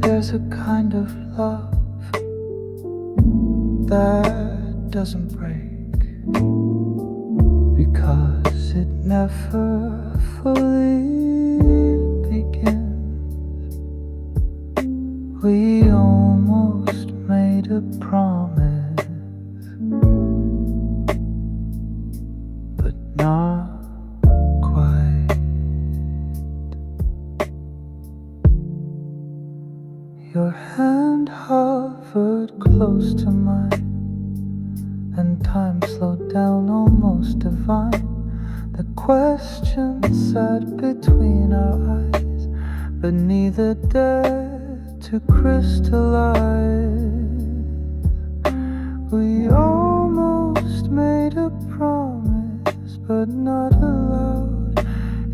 There's a kind of love that doesn't break, because it never fully begins. We almost made a promise, but not quite. Your hand hovered close to mine, and time slowed down, almost divine. The question sat between our eyes, but neither dared to crystallize. We almost made a promise, but not aloud.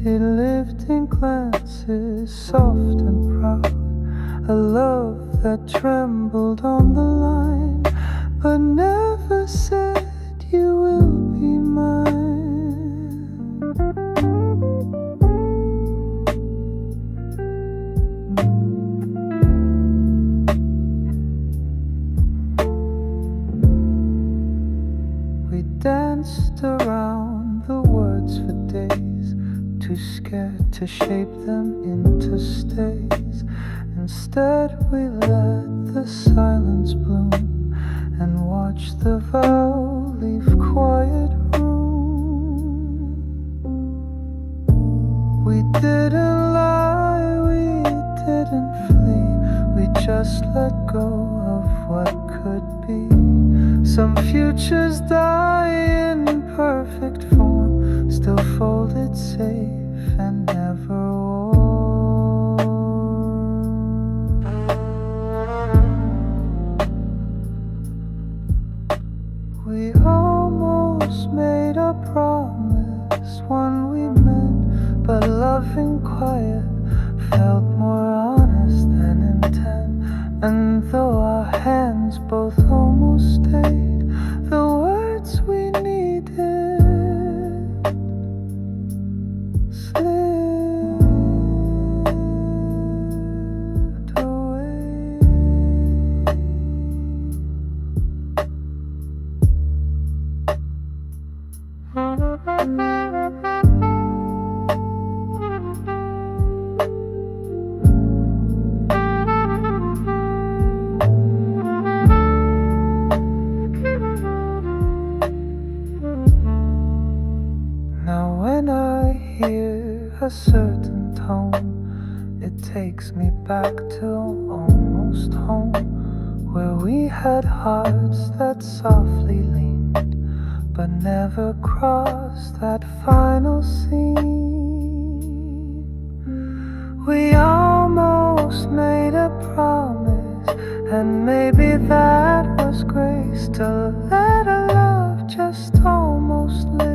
It lived in glances, soft and proud. A love that trembled on the line, but never said you will be mine. We danced around the words for days, too scared to shape them into stays. Instead we let the silence bloom and watch the vow leave quiet room. We didn't lie, we didn't flee, we just let go of what could be. Some futures die in perfect form, still folded safe and never worn. We almost made a promise, one we meant, but loving quiet felt more honest than intent. And though our hands both almost stayed, the words we needed slipped away. Now when I hear a certain tone, it takes me back to almost home, where we had hearts that softly leaned, but never crossed that final scene. We almost made a promise, and maybe that was grace, to let a love just almost live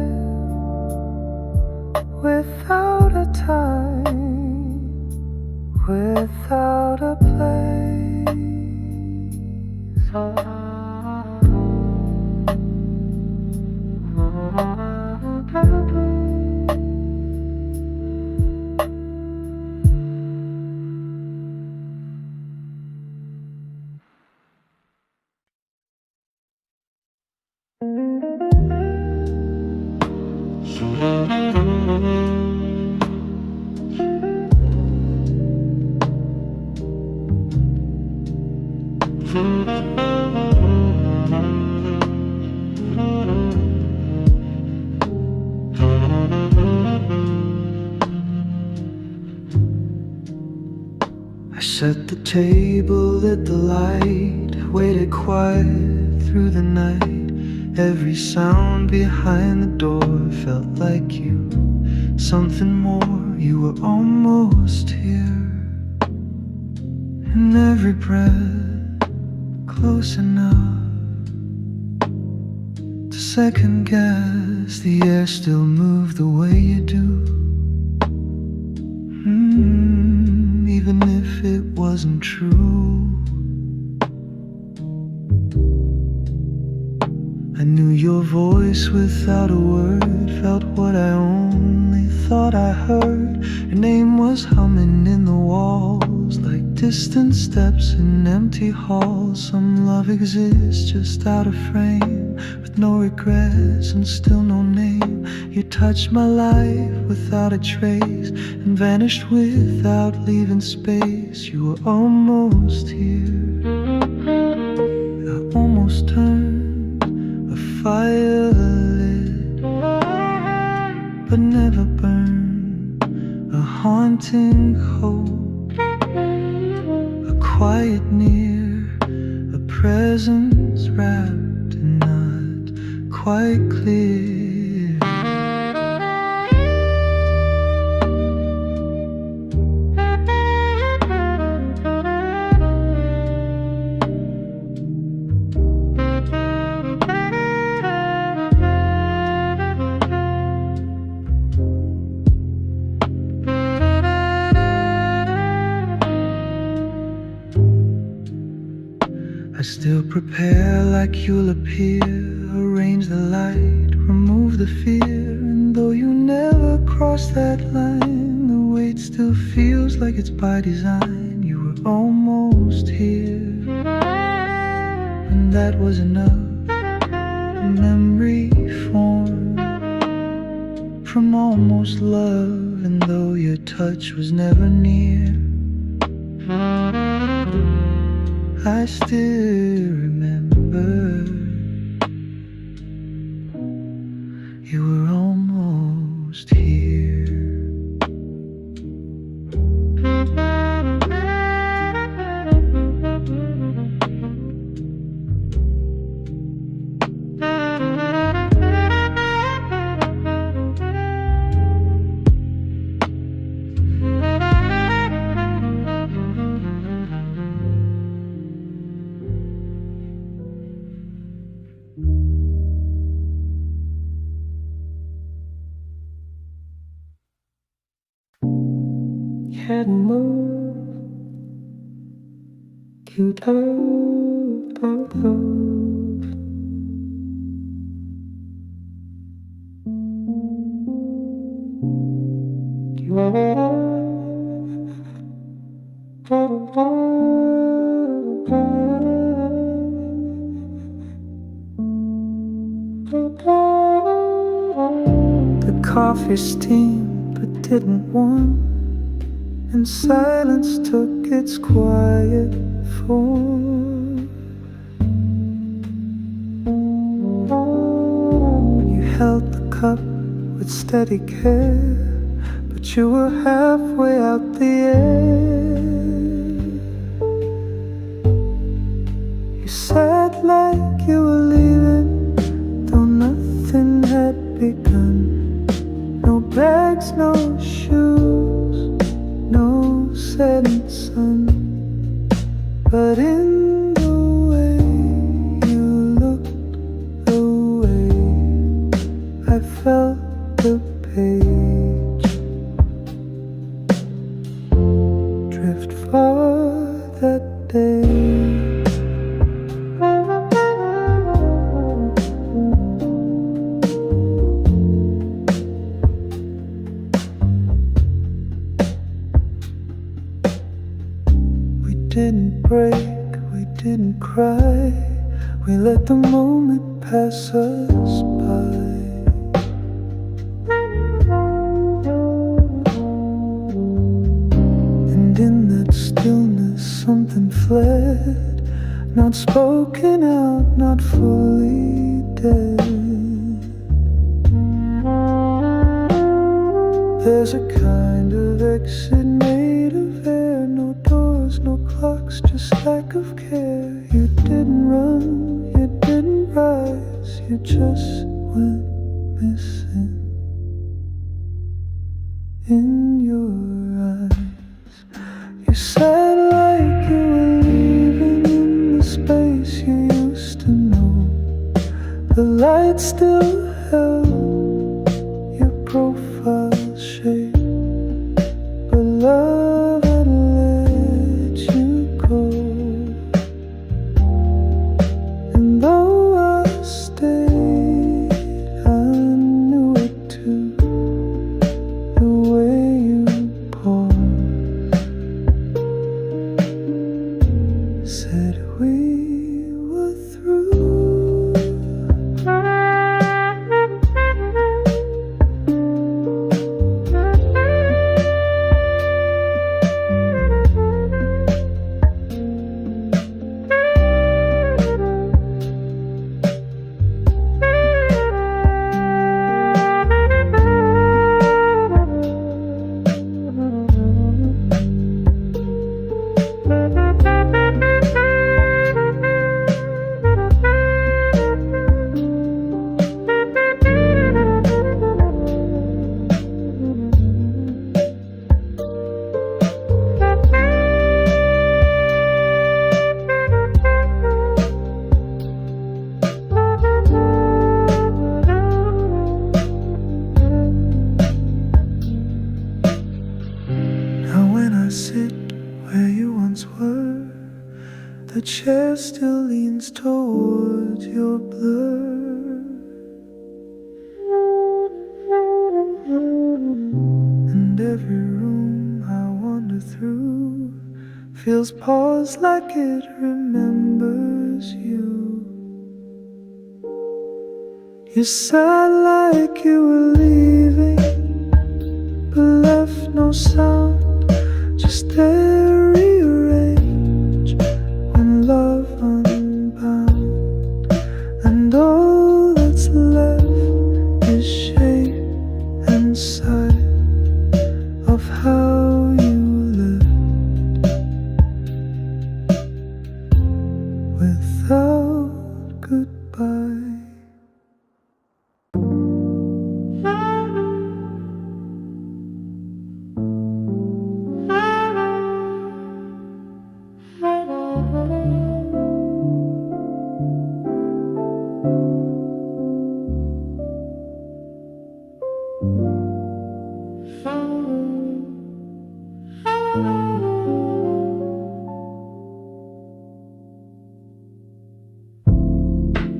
without a time, without a place. I set the table, lit the light, waited quiet through the night. Every sound behind the door felt like you, something more, you were almost here. And every breath close enough to second guess the air still moved the way you do. even if it wasn't true. I knew your voice without a word, felt what I only thought I heard. Your name was humming in the walls, like distant steps in empty halls. Some love exists just out of frame, with no regrets and still no name. You touched my life without a trace, and vanished without leaving space. You were almost here, I almost turned a fire lit, but never burned. A haunting hope, a quiet near, a presence wrapped and not quite clear. I still prepare like you'll appear, arrange the light, remove the fear. And though you never crossed that line, the weight still feels like it's by design. You were almost here, and that was enough. A memory formed from almost love, and though your touch was never near, I still remember you were almost here. Hadn't moved, you told of you are the coffee steamed but didn't warm, and silence took its quiet form. You held the cup with steady care, but you were halfway out the air. You said like you were leaving, though nothing had begun. No bags, no shoes, no setting sun, but in the way you looked, the way I felt the page drift far that day. We didn't break, we didn't cry, we let the moment pass us by. And in that stillness something fled, not spoken out, not fully dead. There's a kind of exit made of air, no doors, no clocks, just lack of care. You didn't run, you didn't rise, you just went missing in your eyes. You said like you were leaving in the space you used to know. The light still held your profile shape, but love had left. I sit where you once were. The chair still leans towards your blur, and every room I wander through feels paused like it remembers you. You sat like you were leaving, but left no sound, just there rearranged when love unbound. And all that's left is shape and sight of how you lived without goodbye.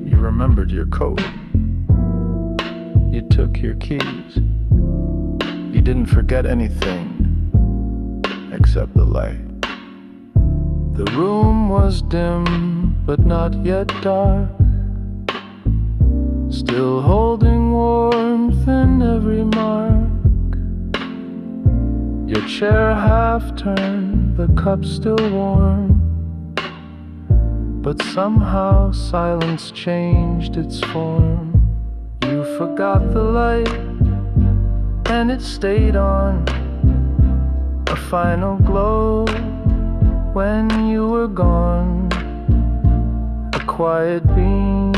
You remembered your coat. You took your keys. You didn't forget anything except the light. The room was dim, but not yet dark, still holding warmth in every mark. Your chair half turned, the cup still warm, but somehow silence changed its form. You forgot the light, and it stayed on, a final glow when you were gone. A quiet beam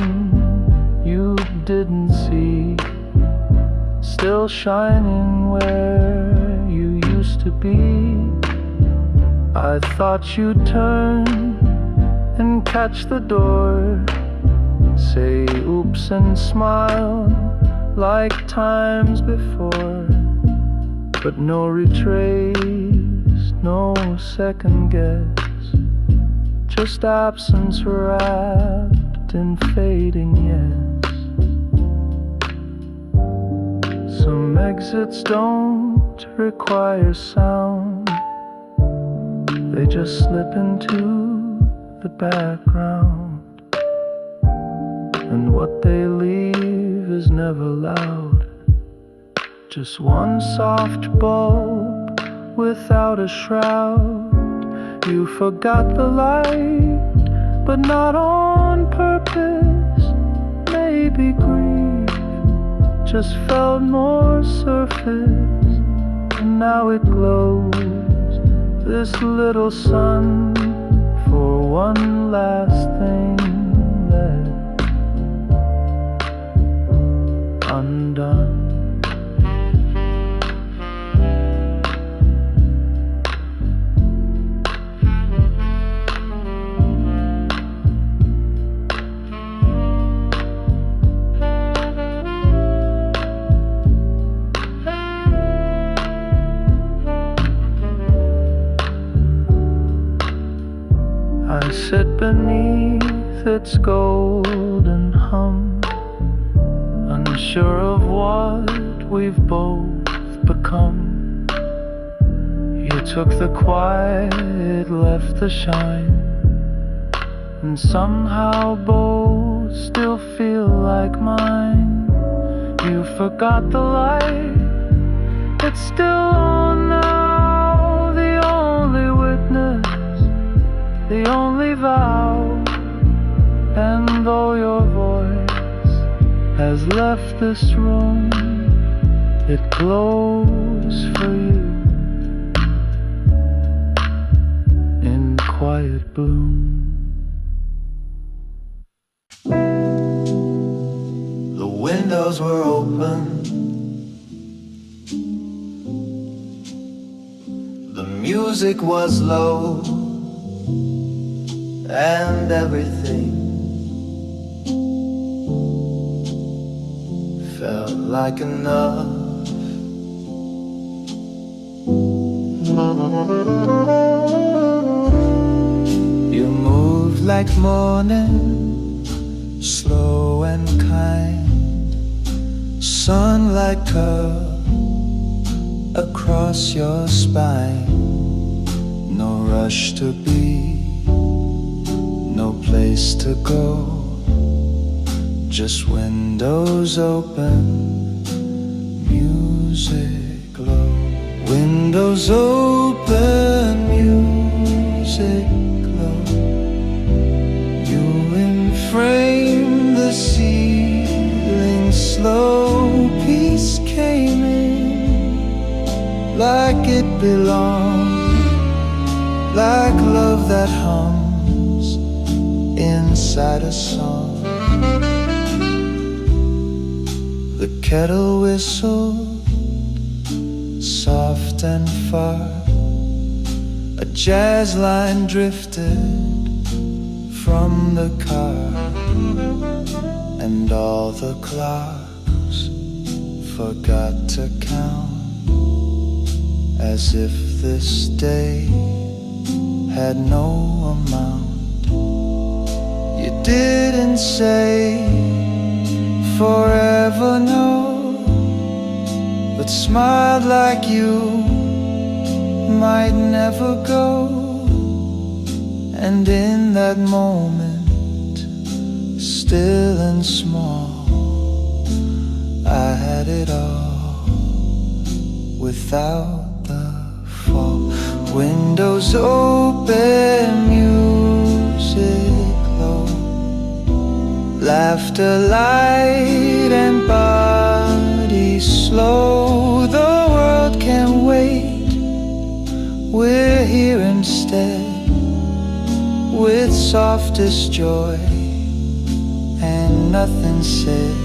you didn't see, still shining where you used to be. I thought you'd turn and catch the door, say oops and smile like times before. But no retrace, no second guess, just absence wrapped in fading yes. Some exits don't require sound, they just slip into the background, and what they leave is never loud, just one soft bulb without a shroud. You forgot the light, but not on purpose. Maybe grief just felt more surface, and now it glows, this little sun, for one last thing left undone. I sit beneath its golden hum, unsure of what we've both become. You took the quiet, left the shine, and somehow both still feel like mine. You forgot the light, it's still on now, the only witness, the only vow. And though your voice has left this room, it glows for you in quiet bloom. The windows were open, the music was low, and everything felt like enough. You move like morning, slow and kind. Sunlight curve across your spine. No rush to be, no place to go, just windows open, music low. Windows open, music low. You enframe the ceiling slow. Peace came in like it belonged, like love that hums inside a song. The kettle whistled soft and far. A jazz line drifted from the car, and all the clocks forgot to count, as if this day had no amount. You didn't say forever, no, but smiled like you might never go. And in that moment, still and small, I had it all without the fall. Windows open, music low, laughter light and body slow. The world can't wait, we're here instead, with softest joy and nothing said.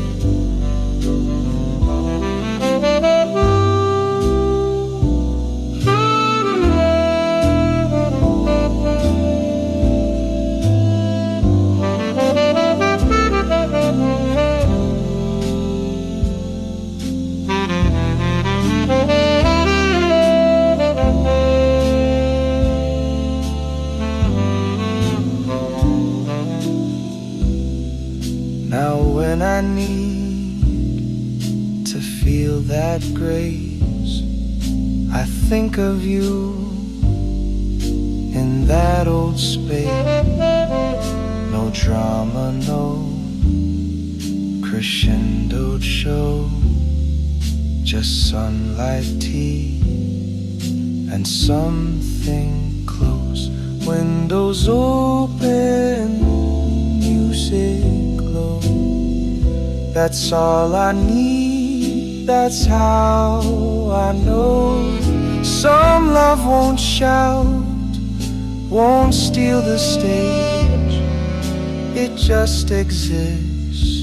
Now when I need to feel that grace, I think of you in that old space. No drama, no crescendoed show, just sunlight, tea, and something close. Windows open, music low. That's all I need, that's how I know. Some love won't shout, won't steal the stage, it just exists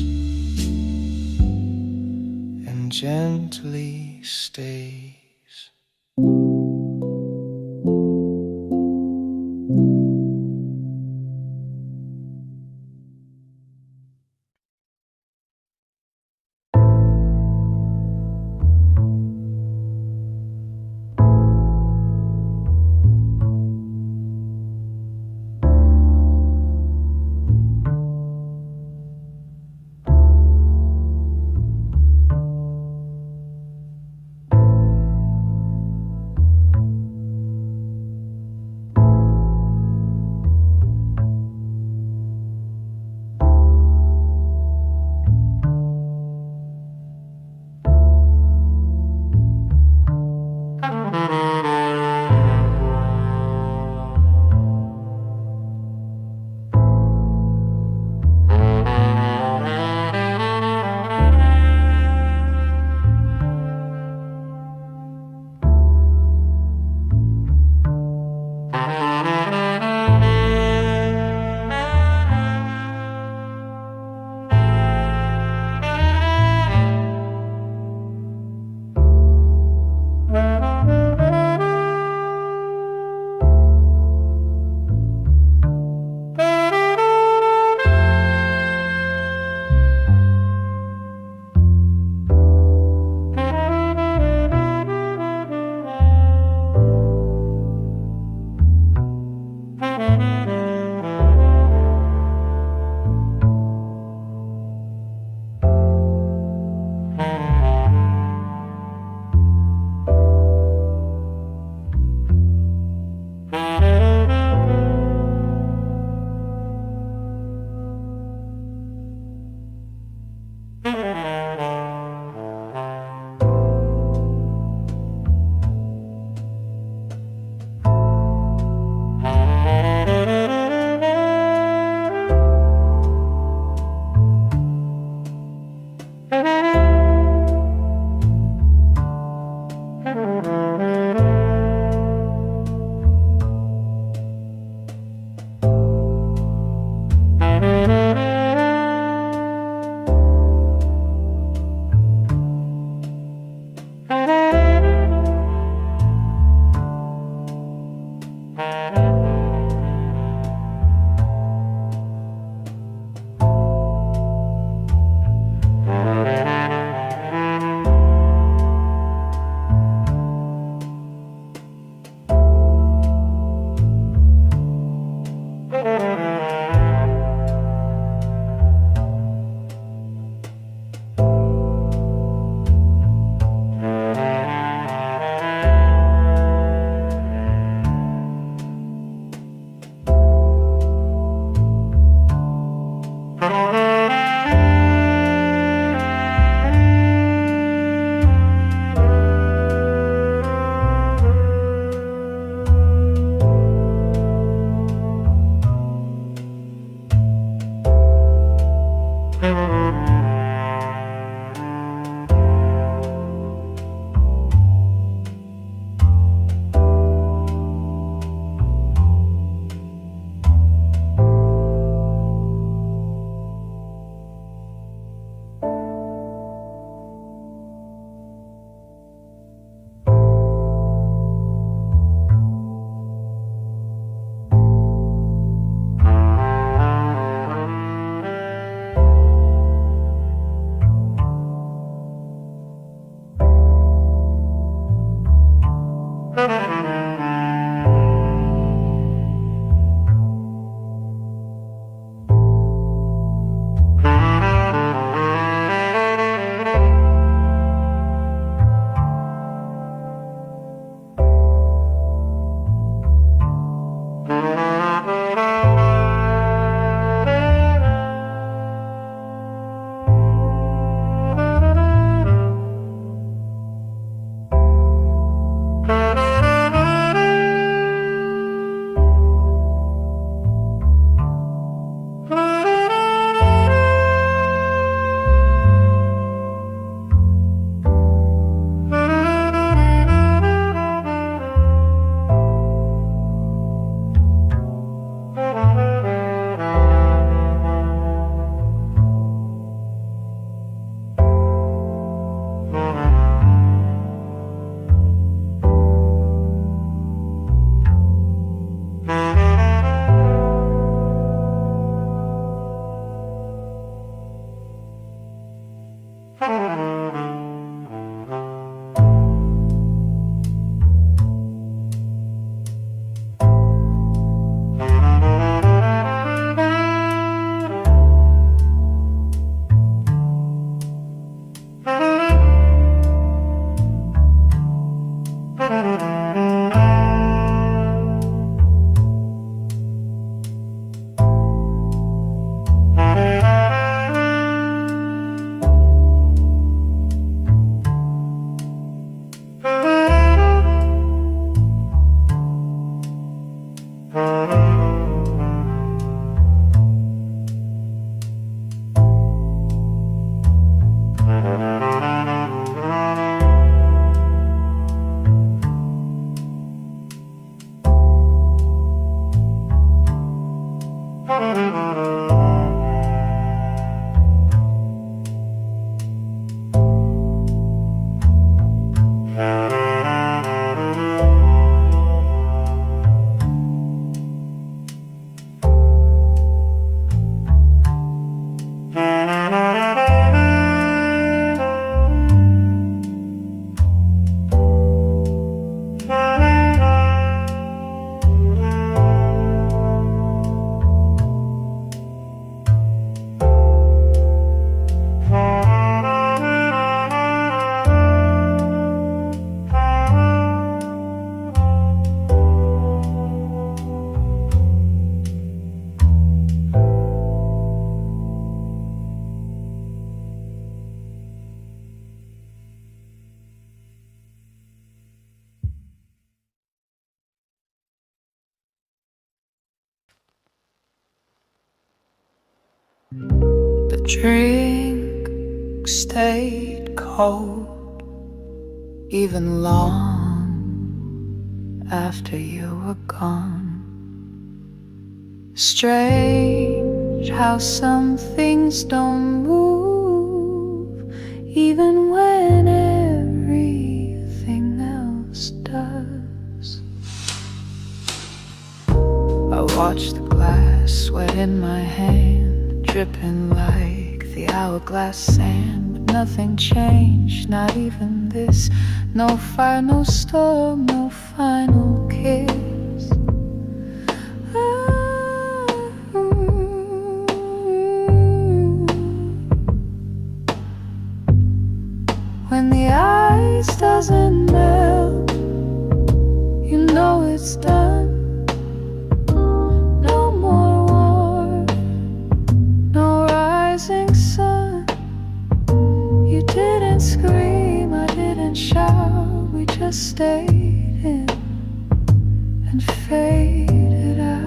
and gently stays. The drink stayed cold even long after you were gone. Strange how some things don't move even when everything else does. I watch the glass, sweat in my hand, dripping like the hourglass sand. But nothing changed, not even this. No fire, no storm, no final kiss. When the ice doesn't melt, you know it's done. No more war, no rising sun. You didn't scream, I didn't shout. We just stayed in and faded out.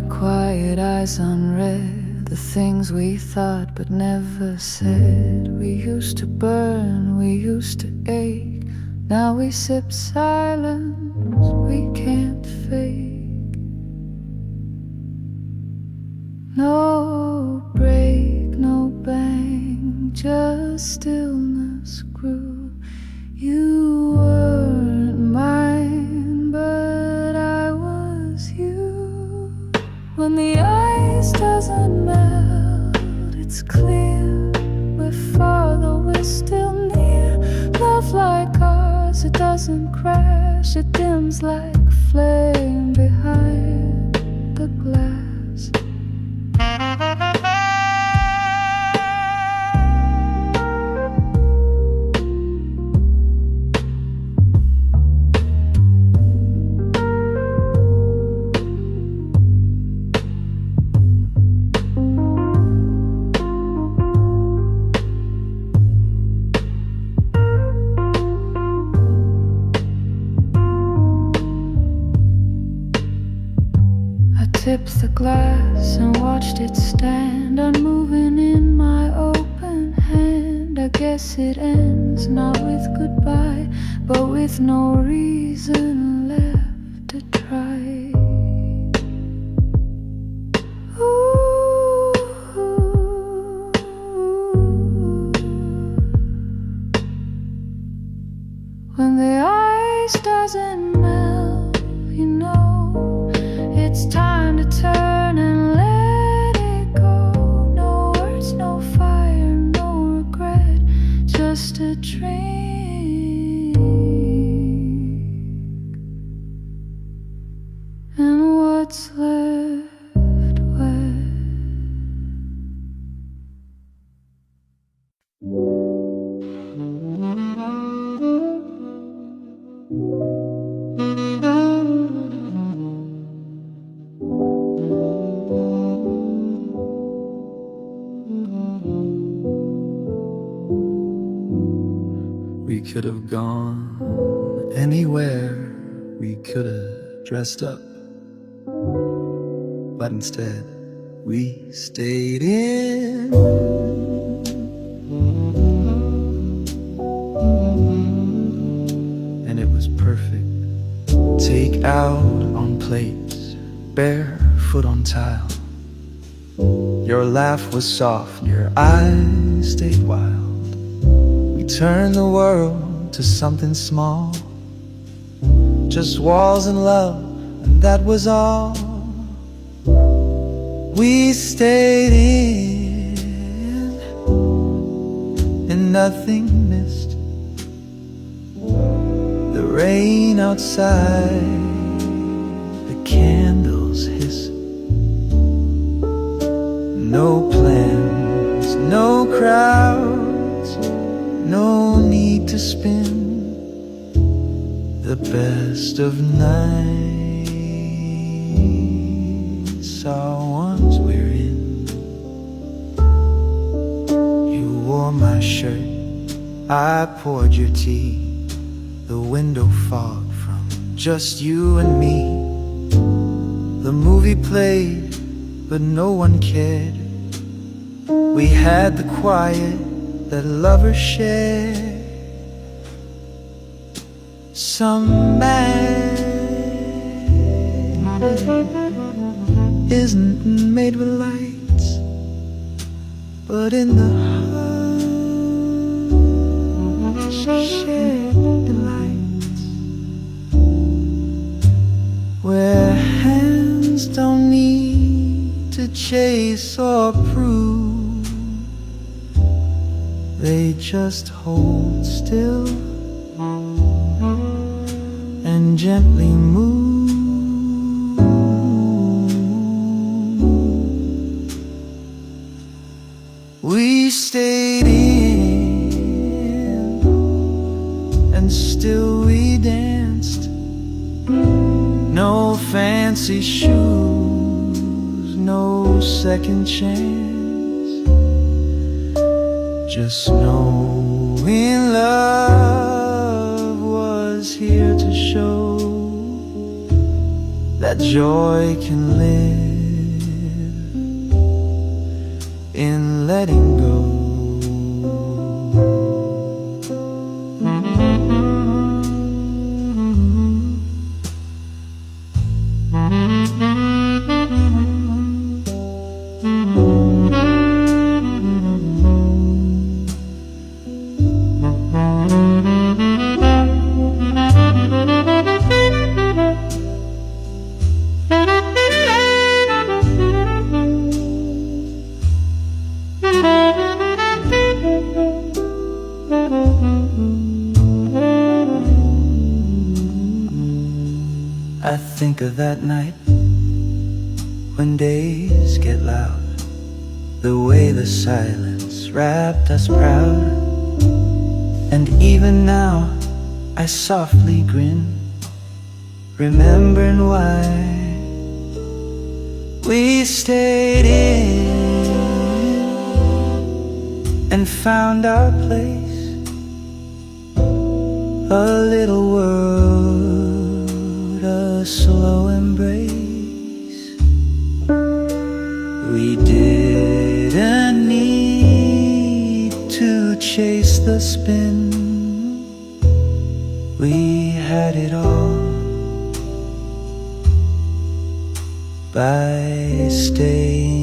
Quiet eyes unread, the things we thought but never said. We used to burn, we used to ache. Now we sip silence, we can't fake. No break, no bang, just stillness grew. You weren't mine, but I was you. When the ice doesn't melt, it's clear we're far though we're still near. Love like ours, it doesn't crash, it dims like flame behind the glass. Tipped the glass and watched it stand, unmoving in my open hand. I guess it ends not with goodbye, but with no reason left to try. Ooh. When the ice doesn't melt, you know it's time to turn and let it go. No words, no fire, no regret, just a drink and what's left wet. We could have dressed up, but instead we stayed in. And it was perfect. Take out on plates, barefoot on tile. Your laugh was soft, your eyes stayed wild. We turned the world to something small, just walls and love, and that was all. We stayed in, and nothing missed. The rain outside, the candles hiss. No plans, no crowds, no need to spin the best of nights are ones we're in. You wore my shirt, I poured your tea. The window fog from just you and me. The movie played, but no one cared. We had the quiet that lovers share. Some man isn't made with lights, but in the hush shared delights, where hands don't need to chase or prove, they just hold still and gently move. We stayed in, and still we danced. No fancy shoes, no second chance, just knowing love was here to show that joy can live in letting go. I think of that night when days get loud, the way the silence wrapped us proud. And even now I softly grin, remembering why we stayed in and found our place, a little world, a slow embrace. We didn't need to chase the spin, we had it all by staying